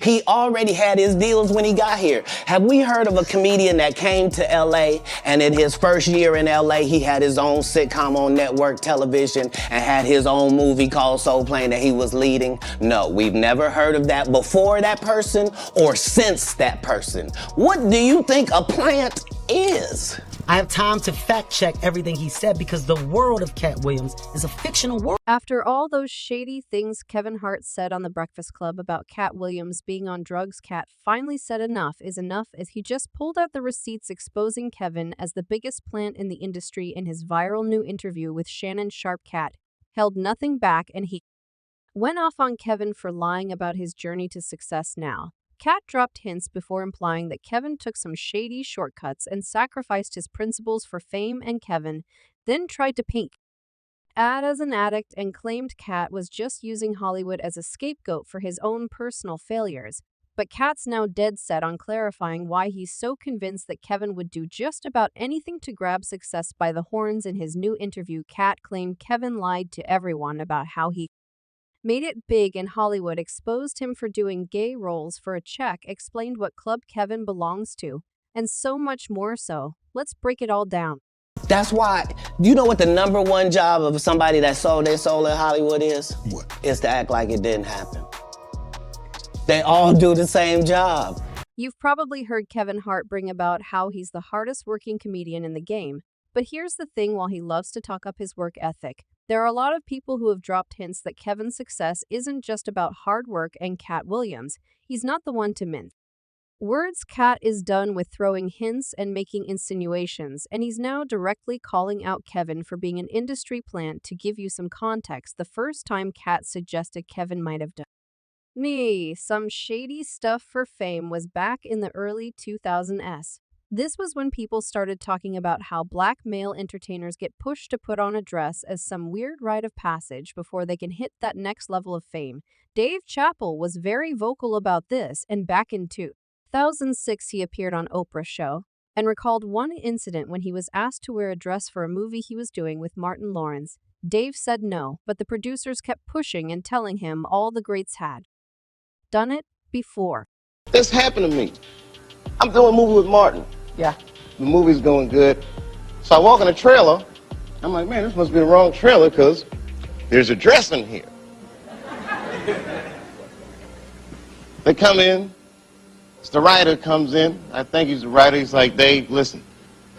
He already had his deals when he got here. Have we heard of a comedian that came to LA and in his first year in LA, he had his own sitcom on network television and had his own movie called Soul Plane that he was leading? No, we've never heard of that before that person or since that person. What do you think a plant is? I have time to fact check everything he said because the world of Katt Williams is a fictional world. After all those shady things Kevin Hart said on The Breakfast Club about Katt Williams being on drugs, Katt finally said enough is enough as he just pulled out the receipts exposing Kevin as the biggest plant in the industry in his viral new interview with Shannon Sharpe. Katt held nothing back and he went off on Kevin for lying about his journey to success now. Katt dropped hints before implying that Kevin took some shady shortcuts and sacrificed his principles for fame, and Kevin then tried to paint Katt as an addict and claimed Katt was just using Hollywood as a scapegoat for his own personal failures. But Katt's now dead set on clarifying why he's so convinced that Kevin would do just about anything to grab success by the horns. In his new interview, Katt claimed Kevin lied to everyone about how he made it big in Hollywood, exposed him for doing gay roles for a check, explained what club Kevin belongs to, and so much more. So let's break it all down. That's why, you know what the #1 job of somebody that sold their soul in Hollywood is? What? Is to act like it didn't happen. They all do the same job. You've probably heard Kevin Hart bring about how he's the hardest working comedian in the game. But here's the thing, while he loves to talk up his work ethic, there are a lot of people who have dropped hints that Kevin's success isn't just about hard work and Katt Williams. He's not the one to mince words. Katt is done with throwing hints and making insinuations, and he's now directly calling out Kevin for being an industry plant. To give you some context, the first time Katt suggested Kevin might have done some shady stuff for fame was back in the early 2000s. This was when people started talking about how black male entertainers get pushed to put on a dress as some weird rite of passage before they can hit that next level of fame. Dave Chappelle was very vocal about this, and back in 2006 he appeared on Oprah's show and recalled one incident when he was asked to wear a dress for a movie he was doing with Martin Lawrence. Dave said no, but the producers kept pushing and telling him all the greats had done it before. This happened to me. I'm doing a movie with Martin. Yeah. The movie's going good. So I walk in a trailer. I'm like, man, this must be the wrong trailer because there's a dress in here. They come in. The writer comes in. I think he's the writer. He's like, Dave, listen,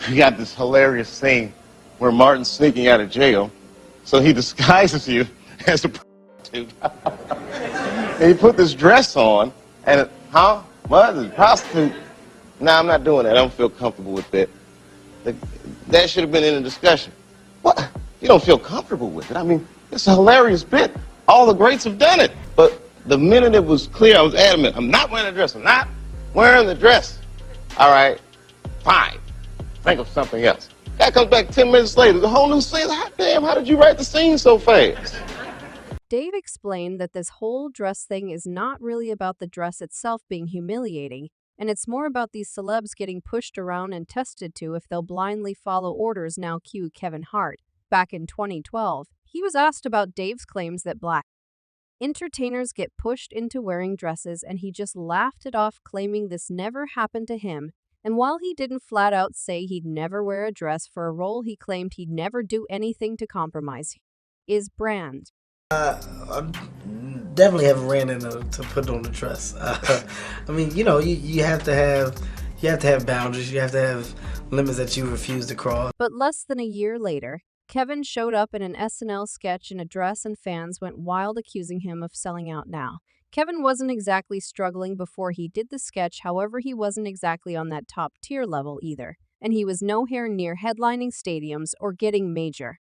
we got this hilarious scene where Martin's sneaking out of jail. So he disguises you as a prostitute. And he put this dress on. And, what? A prostitute? No, I'm not doing that. I don't feel comfortable with that. That should have been in the discussion. What? You don't feel comfortable with it? I mean, it's a hilarious bit. All the greats have done it. But the minute it was clear, I was adamant. I'm not wearing the dress. I'm not wearing the dress. All right, fine. Think of something else. Guy comes back 10 minutes later. The whole new scene. Hot damn, how did you write the scene so fast? Dave explained that this whole dress thing is not really about the dress itself being humiliating, and it's more about these celebs getting pushed around and tested to if they'll blindly follow orders. Now cue Kevin Hart. Back in 2012, he was asked about Dave's claims that black entertainers get pushed into wearing dresses, and he just laughed it off, claiming this never happened to him. And while he didn't flat out say he'd never wear a dress for a role, he claimed he'd never do anything to compromise his brand. I definitely haven't ran into to put on the dress. I mean, you know, you have to have boundaries. You have to have limits that you refuse to cross. But less than a year later, Kevin showed up in an SNL sketch in a dress, and fans went wild, accusing him of selling out. Now, Kevin wasn't exactly struggling before he did the sketch. However, he wasn't exactly on that top tier level either, and he was nowhere near headlining stadiums or getting major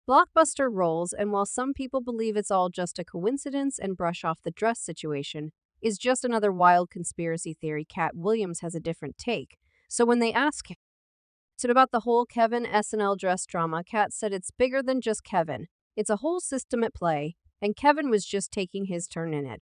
blockbuster roles. And while some people believe it's all just a coincidence and brush off the dress situation is just another wild conspiracy theory, Katt Williams has a different take. So when they ask him about the whole Kevin SNL dress drama, Katt said it's bigger than just Kevin. It's a whole system at play, and Kevin was just taking his turn in it.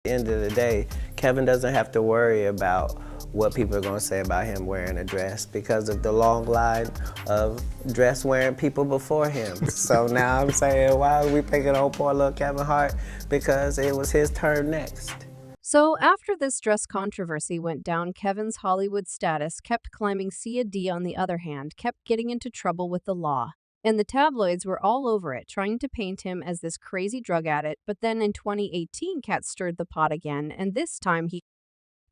At the end of the day, Kevin doesn't have to worry about what people are going to say about him wearing a dress because of the long line of dress-wearing people before him. So now I'm saying, why are we picking on poor little Kevin Hart? Because it was his turn next. So, after this dress controversy went down, Kevin's Hollywood status kept climbing. Shady, on the other hand, kept getting into trouble with the law. And the tabloids were all over it, trying to paint him as this crazy drug addict. But then in 2018, Katt stirred the pot again, and this time he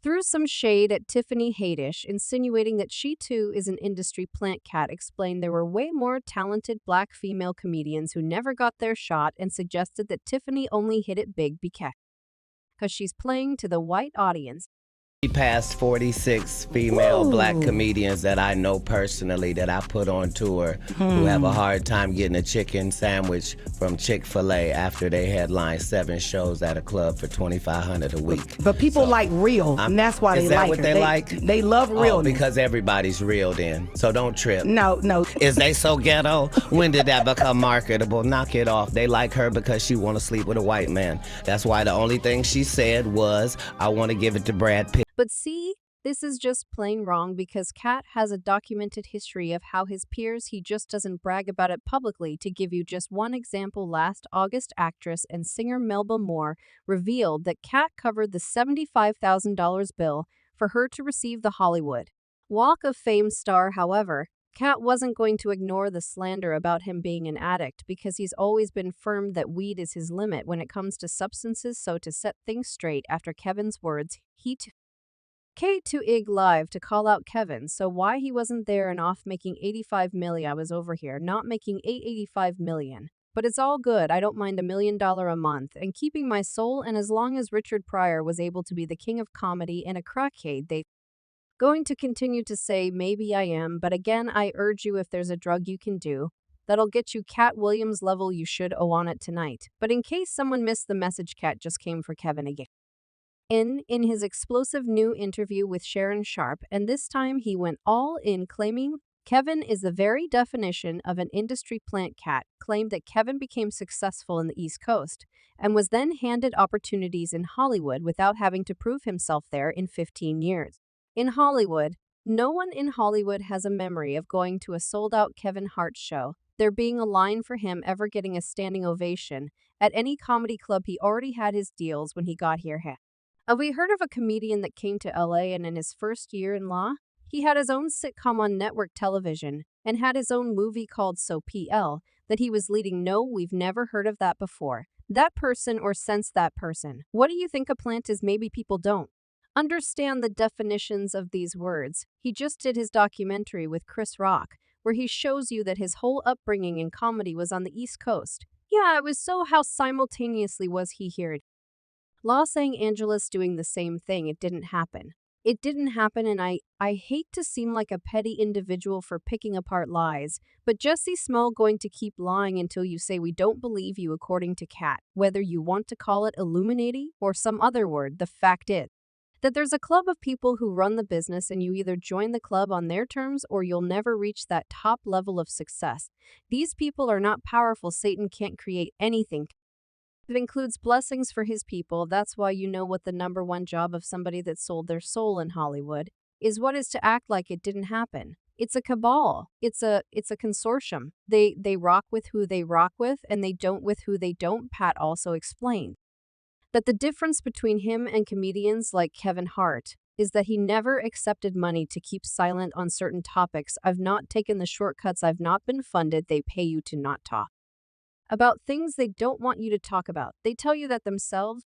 threw some shade at Tiffany Haddish, insinuating that she too is an industry plant. Katt explained there were way more talented black female comedians who never got their shot and suggested that Tiffany only hit it big because she's playing to the white audience. We passed 46 female black comedians that I know personally that I put on tour who have a hard time getting a chicken sandwich from Chick-fil-A after they headline 7 shows at a club for $2,500 a week. But people like real, and that's why is they that like what her. they like? They love real. Because everybody's real then. So don't trip. No. Is they so ghetto? When did that become marketable? Knock it off. They like her because she want to sleep with a white man. That's why the only thing she said was, I want to give it to Brad Pitt. But see, this is just plain wrong because Katt has a documented history of how his peers he just doesn't brag about it publicly. To give you just one example, last August actress and singer Melba Moore revealed that Katt covered the $75,000 bill for her to receive the Hollywood Walk of Fame star. However, Katt wasn't going to ignore the slander about him being an addict because he's always been firm that weed is his limit when it comes to substances. So to set things straight after Kevin's words, he K2IG Live to call out Kevin, so why he wasn't there and off making $85 million. I was over here not making $85 million. But it's all good, I don't mind $1 million a month and keeping my soul, and as long as Richard Pryor was able to be the king of comedy and a crackhead, they going to continue to say maybe I am, but again I urge you, if there's a drug you can do that'll get you Katt Williams level, you should on it tonight. But in case someone missed the message, Katt just came for Kevin again. In his explosive new interview with Shannon Sharpe, and this time he went all in, claiming Kevin is the very definition of an industry plant. Katt claimed that Kevin became successful in the East Coast and was then handed opportunities in Hollywood without having to prove himself there in 15 years. In Hollywood, no one in Hollywood has a memory of going to a sold-out Kevin Hart show, there being a line for him, ever getting a standing ovation at any comedy club. He already had his deals when he got here. Have we heard of a comedian that came to LA and in his first year in law, he had his own sitcom on network television and had his own movie called So PL that he was leading? No, we've never heard of that before. That person or since that person. What do you think a plant is? Maybe people don't understand the definitions of these words. He just did his documentary with Chris Rock, where he shows you that his whole upbringing in comedy was on the East Coast. Yeah, it was so how simultaneously was he here? Los Angeles doing the same thing. It didn't happen. It didn't happen, and I hate to seem like a petty individual for picking apart lies, but Jussie Smoll going to keep lying until you say we don't believe you, according to Katt. Whether you want to call it Illuminati or some other word, the fact is that there's a club of people who run the business, and you either join the club on their terms or you'll never reach that top level of success. These people are not powerful. Satan can't create anything. It includes blessings for his people. That's why you know what the number one job of somebody that sold their soul in Hollywood is. What is to act like it didn't happen. It's a cabal. It's a consortium. They rock with who they rock with and they don't with who they don't. Pat also explained that the difference between him and comedians like Kevin Hart is that he never accepted money to keep silent on certain topics. I've not taken the shortcuts. I've not been funded. They pay you to not talk about things they don't want you to talk about. They tell you that themselves.